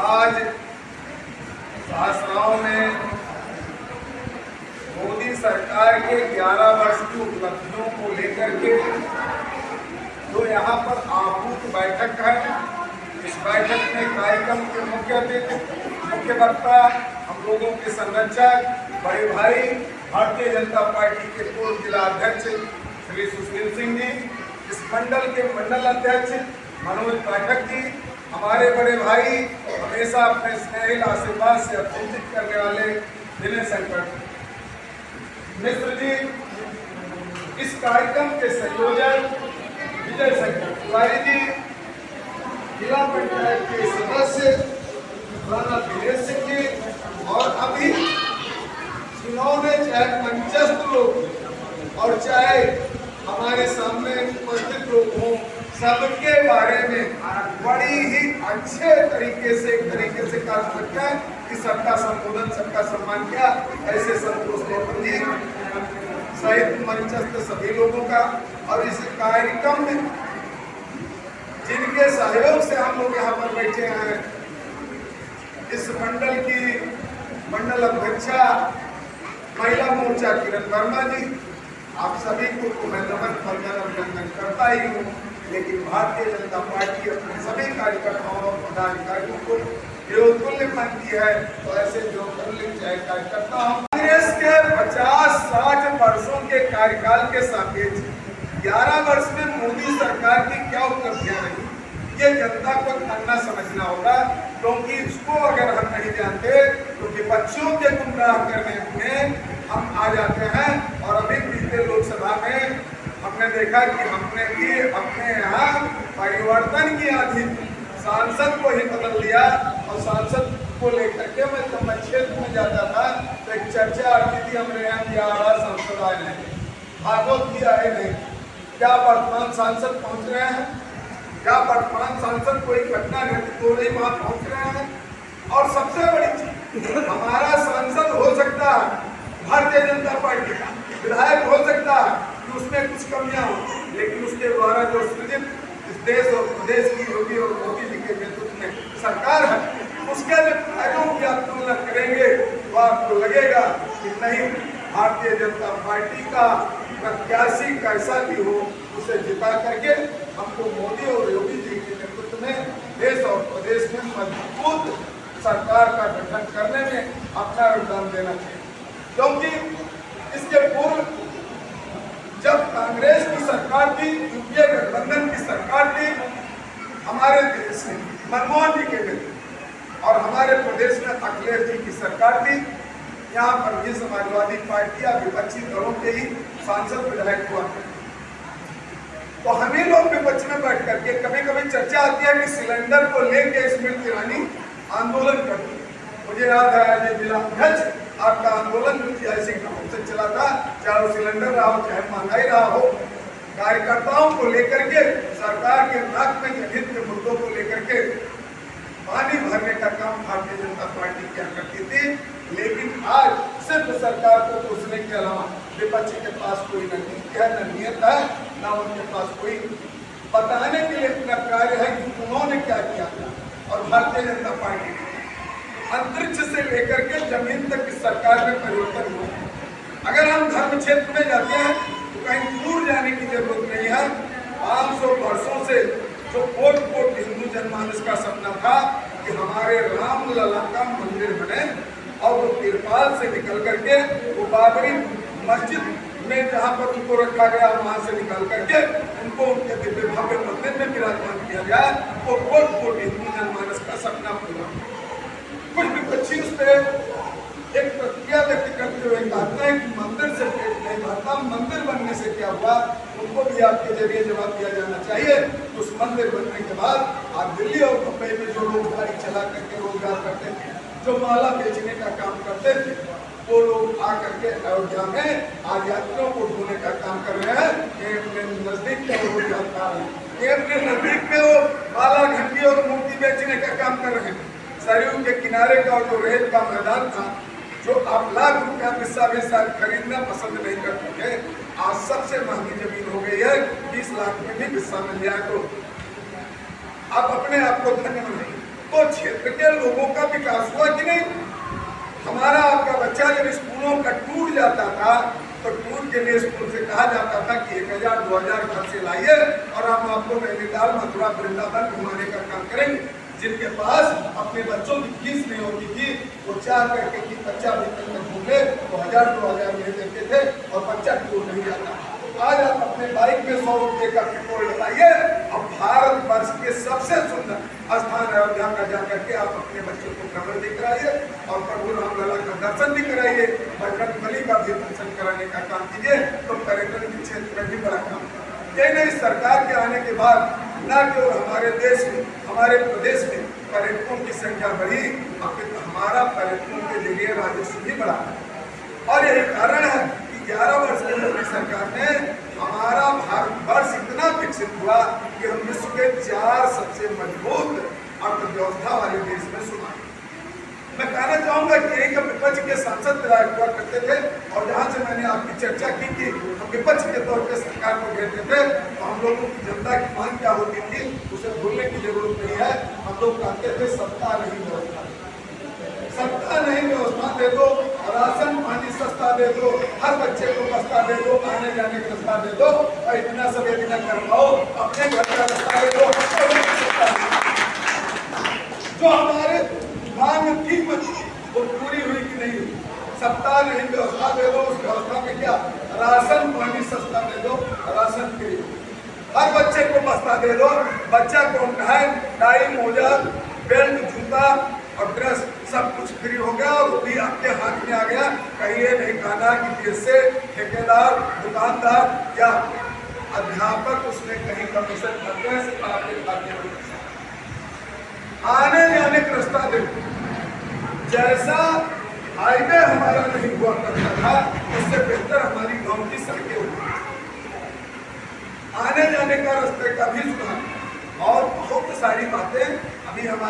आज शासनाओं में मोदी सरकार के 11 वर्ष की उपलब्धियों को लेकर के जो यहाँ पर आहूत बैठक है, इस बैठक में कार्यक्रम के मुख्य वक्ता हम लोगों के संरक्षक बड़े भाई भारतीय जनता पार्टी के पूर्व जिला अध्यक्ष श्री सुशील सिंह जी, इस मंडल के मंडल अध्यक्ष मनोज पाठक जी, हमारे बड़े भाई हमेशा अपने स्नेहिल आशीर्वाद से अभिनंदित करने वाले विनय शंकर मिश्र जी, इस कार्यक्रम के संयोजक विजय शंकर तिवारी जी, जिला पंचायत के सदस्य राणा दिनेश सिंह जी, और अभी जिन्होंने चाहे मंचस्थ लोग और चाहे हमारे सामने उपस्थित लोग हों, सबके बारे में बड़ी ही अच्छे तरीके से काम करता है कि सबका संबोधन, सबका सम्मान किया। ऐसे संतोष लोकन जी सहित मंचस्थ सभी लोगों का, और इस कार्यक्रम में जिनके सहयोग से हम लोग यहाँ पर बैठे हैं, इस मंडल की मंडल अध्यक्षा महिला मोर्चा किरण वर्मा जी, आप सभी को तो मैं नमन फलकर अभिनंदन करता ही हूँ, लेकिन भारतीय जनता पार्टी अपने सभी कार्यकर्ताओं और पदाधिकारियों को विरोधुल्य मानती है, तो ऐसे विरोधुल्य कार्यकर्ता हम कांग्रेस के 50-60 वर्षों के कार्यकाल के सापेक्ष 11 वर्ष में मोदी सरकार की क्या उपलब्धियां रही, ये जनता को जानना समझना होगा, क्योंकि इसको अगर हम नहीं जानते तो विपक्षियों के गुमराह करने में हम आ जाते हैं। और अभी बीते लोकसभा में हमने देखा कि हमने भी अपने यहाँ परिवर्तन की आंधी सांसद को ही बदल दिया, और सांसद को लेकर के जब मैं क्षेत्र में जाता था तो एक चर्चा आती थी, हमारे यहाँ 11 सांसद आए नहीं, भागवत भी आए नहीं, क्या वर्तमान सांसद पहुँच रहे हैं, क्या वर्तमान सांसद कोई घटना घटित हो रही वहाँ पहुँच रहे हैं। और सबसे बड़ी चीज, हमारा सांसद हो सकता है भारतीय जनता पार्टी का विधायक हो सकता है कि उसमें कुछ कमियां हो, लेकिन उसके द्वारा जो सृजित इस देश और प्रदेश की योगी और मोदी जी के नेतृत्व में सरकार है, उसके फायदों की आप तुलना करेंगे तो आपको लगेगा कि नहीं, भारतीय जनता पार्टी का प्रत्याशी कैसा भी हो उसे जिता करके हमको मोदी और योगी जी के नेतृत्व में देश और प्रदेश में मजबूत सरकार का गठन करने में अपना योगदान देना चाहिए। क्योंकि इसके पूर्व जब कांग्रेस की सरकार थी, यूपीए गठबंधन की सरकार थी, हमारे देश में मनमोहन जी के नेतृत्व और हमारे प्रदेश में अखिलेश जी की सरकार थी, यहाँ पर भी समाजवादी पार्टी या विपक्षी दलों के ही सांसद विधायक हुआ। तो हम ही लोग विपक्ष में बैठ करके कभी कभी चर्चा आती है कि सिलेंडर को लेकर स्मृति ईरानी आंदोलन करती है। मुझे याद है आज जिला अध्यक्ष आपका आंदोलन ऐसे से चला था, चाहे वो सिलेंडर रहा हो चाहे महंगाई रहा हो, कार्यकर्ताओं को लेकर के सरकार के नाक में हित के मुद्दों को लेकर के पानी भरने का काम भारतीय जनता पार्टी क्या करती थी। लेकिन आज सिर्फ सरकार को पूछने के अलावा विपक्ष के पास कोई न नीति है, न नियत है, न उनके पास कोई बताने के लिए अपना कार्य है कि उन्होंने क्या किया था। और भारतीय जनता पार्टी अंतरिक्ष से लेकर के जमीन तक की सरकार में परिवर्तन हुआ। अगर हम धर्म क्षेत्र में जाते हैं तो कहीं दूर जाने की जरूरत नहीं है। 500 वर्षों से जो कोट हिंदू जनमानस का सपना था कि हमारे राम लला का मंदिर बने, और वो तिरपाल से निकल करके वो बाबरी मस्जिद में जहाँ पर उनको रखा गया वहाँ से निकल करके उनको उनके दिव्य भव्य मंदिर में विराजमान किया गया, वो कोट हिंदू जनमानस का सपना पूरा। कुछ विपक्षी उस पर एक प्रतिक्रिया व्यक्त करते हुए कहते हैं कि मंदिर से पेट नहीं भरता, मंदिर बनने से क्या हुआ, उनको भी आपके जरिए जवाब दिया जाना चाहिए। उस मंदिर बनने के बाद आप दिल्ली और मुंबई में जो लोग गाड़ी चला करके रोजगार करते थे, जो माला बेचने का काम करते थे, वो लोग आकर के अयोध्या में आज यात्रियों को ढोने का काम कर रहे हैं। ये अपने नजदीक में वो यात्रा है, ये अपने नजदीक में वो माला घंटी और मूर्ति बेचने का काम कर रहे हैं। सरयू के किनारे का जो रेत का मैदान था, जो आप लाख रुपया पैसा खरीदना पसंद नहीं करते थे, आज सबसे महंगी जमीन हो गई है। 20 लाख में भी हिस्सा मिल जाए तो आप अपने आप को धन्य बनाइए। तो क्षेत्र के लोगों का विकास हुआ कि नहीं? हमारा आपका बच्चा जब स्कूलों का टूट जाता था तो टूट के लिए स्कूल से कहा जाता था कि 1000-2000 घर से लाइए और हम आपको नैनीताल, मथुरा, वृंदावन घुमाने का काम करेंगे। जिनके पास अपने बच्चों की फीस नहीं होती थी वो चाह करके कि बच्चा वेतन में घूमे तो 1000-2000 में देते थे और बच्चा टूर नहीं जाता। आज आप अपने बाइक में 100 रुपये का पेट्रोल लगाइए। अब भारत वर्ष के सबसे सुंदर स्थान अयोध्या का जाकर के आप अपने बच्चों को भ्रमण भी कराइए और प्रभु रामलला का दर्शन भी कराइए, बजरंग बली का भी दर्शन कराने का काम कीजिए, तो पर्यटन के क्षेत्र में भी बड़ा काम ये नहीं। सरकार के आने के बाद न केवल हमारे देश में, हमारे प्रदेश में पर्यटकों की संख्या बढ़ी, अपितु हमारा पर्यटकों के जरिए राजस्व भी बढ़ा। और यही कारण है कि 11 वर्ष की मोदी सरकार ने हमारा भारतवर्ष इतना विकसित हुआ कि हम विश्व के 4 सबसे मजबूत अर्थव्यवस्था वाले देश में शुमार। मैं कहना चाहूंगा कि एक विपक्ष के सांसद विधायक हुआ करते थे और जहां से मैंने आपकी चर्चा की कि हम विपक्ष के तौर पर सरकार को घेरते थे तो हम लोगों की जनता की मांग क्या होती थी उसे भूलने की जरूरत नहीं है। हम लोग कहते थे सत्ता नहीं व्यवस्था, सत्ता नहीं व्यवस्था दे दो, राशन पानी सस्ता दे दो, हर बच्चे को बस्ता दे दो, आने जाने का रास्ता दे दो और इतना सब इतना कर पाओ, अपने घर का रास्ता दे दो। जो हमारे मांग की वो पूरी हुई कि नहीं? सत्ता नहीं व्यवस्था दे दो, उस व्यवस्था में क्या? राशन पानी सस्ता दे दो, राशन फ्री, हर बच्चे को बस्ता दे दो, बच्चा को टाई, मोजा, बेल्ट, जूता और ड्रेस सब कुछ फ्री हो गया और वो भी आपके हाथ में आ गया। कहीं ये नहीं कहना कि जैसे ठेकेदार, दुकानदार या अध्यापक उसमें कहीं कमीशन करते हैं सिर्फ आपके खाते में आने जाने का रास्ता देखो। जैसा हाईवे हमारा नहीं हुआ करता था उससे बेहतर हमारी गांव की सड़कें हुई, आने जाने का रास्ते का भी सुधार और बहुत सारी बातें अभी हमारे